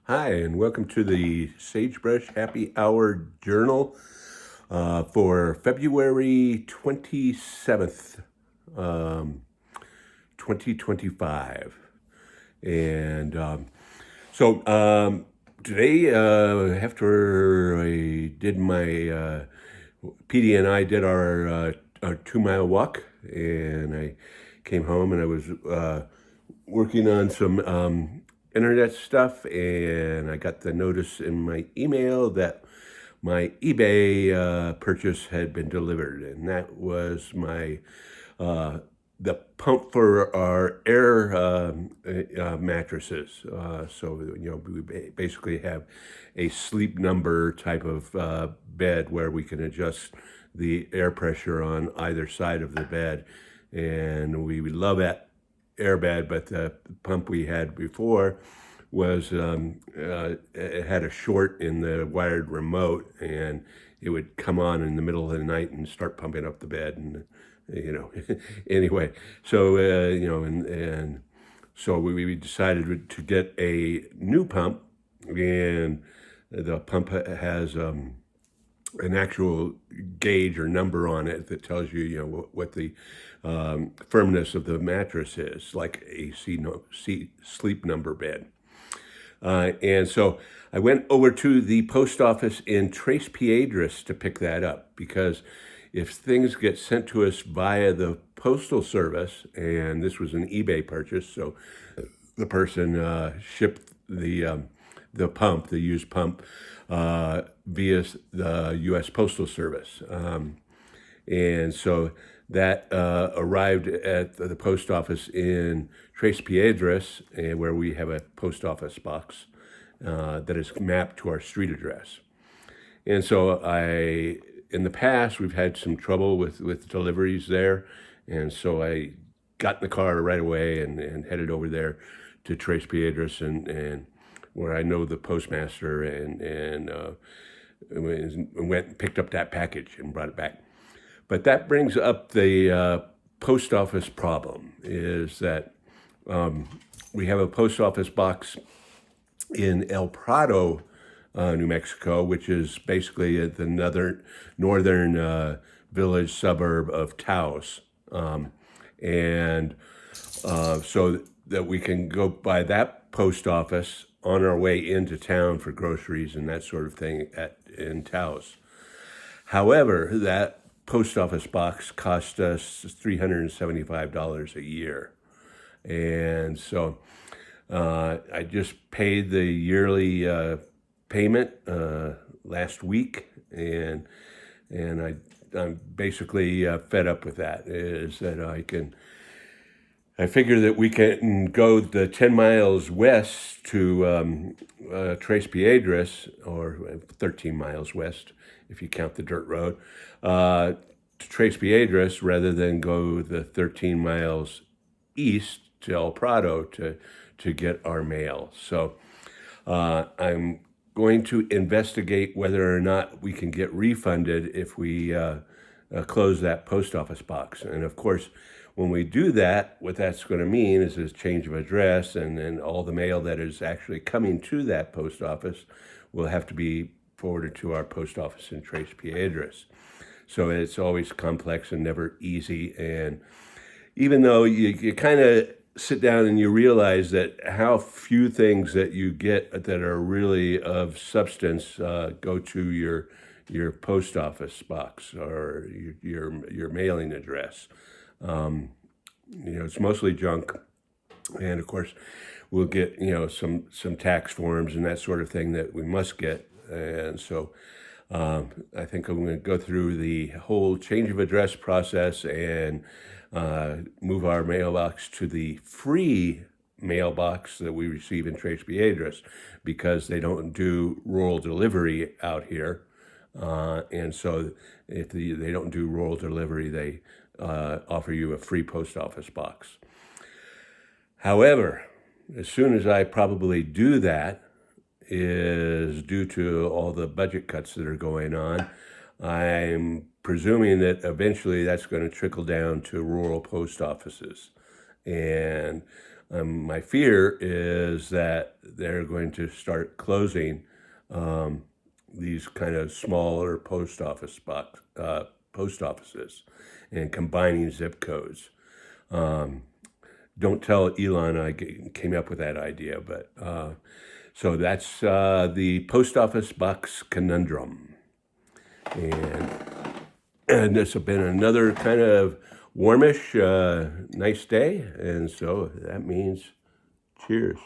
Hi, and welcome to the Sagebrush Happy Hour Journal for February 27th, um, 2025. And today, after I did my, PD and I did our 2 mile walk, and I came home and I was working on some internet stuff, and I got the notice in my email that my eBay purchase had been delivered, and that was my the pump for our air mattresses. So we basically have a sleep number type of bed where we can adjust the air pressure on either side of the bed, and we love that airbag, but the pump we had before was it had a short in the wired remote, and it would come on in the middle of the night and start pumping up the bed, and anyway, so and so we decided to get a new pump, and the pump has an actual gauge or number on it that tells you, what the firmness of the mattress is, like a sleep number bed. And so I went over to the post office in Tres Piedras to pick that up, because if things get sent to us via the postal service, and this was an eBay purchase, so the person shipped the pump, the used pump, via the U.S. Postal Service. And so that arrived at the post office in Tres Piedras, where we have a post office box that is mapped to our street address. And so in the past, we've had some trouble with deliveries there. And so I got in the car right away and headed over there to Tres Piedras, and where I know the postmaster, and went and picked up that package and brought it back. But that brings up the post office problem, is that we have a post office box in El Prado, New Mexico, which is basically at the northern village suburb of Taos. And so that we can go by that post office on our way into town for groceries and that sort of thing in Taos. However, that post office box cost us $375 a year. And so I just paid the yearly payment last week, and I'm basically fed up with that. Is that I figure that we can go the 10 miles west to Tres Piedras, or 13 miles west if you count the dirt road, to Tres Piedras, rather than go the 13 miles east to El Prado to get our mail. So I'm going to investigate whether or not we can get refunded if we close that post office box. And of course, when we do that, what that's going to mean is a change of address, and then all the mail that is actually coming to that post office will have to be forwarded to our post office in Tres Piedras. So it's always complex and never easy. And even though you kind of sit down and you realize that how few things that you get that are really of substance go to your post office box or your mailing address. It's mostly junk, and of course, we'll get some tax forms and that sort of thing that we must get, and so I think I'm going to go through the whole change of address process and move our mailbox to the free mailbox that we receive in Tres Piedras, because they don't do rural delivery out here. And so if they don't do rural delivery, they offer you a free post office box. However, as soon as I probably do that, is due to all the budget cuts that are going on, I'm presuming that eventually that's going to trickle down to rural post offices. And My fear is that they're going to start closing these kind of smaller post offices and combining zip codes. Don't tell Elon I came up with that idea, but so that's the post office box conundrum. And this has been another kind of warmish, nice day, and so that means cheers.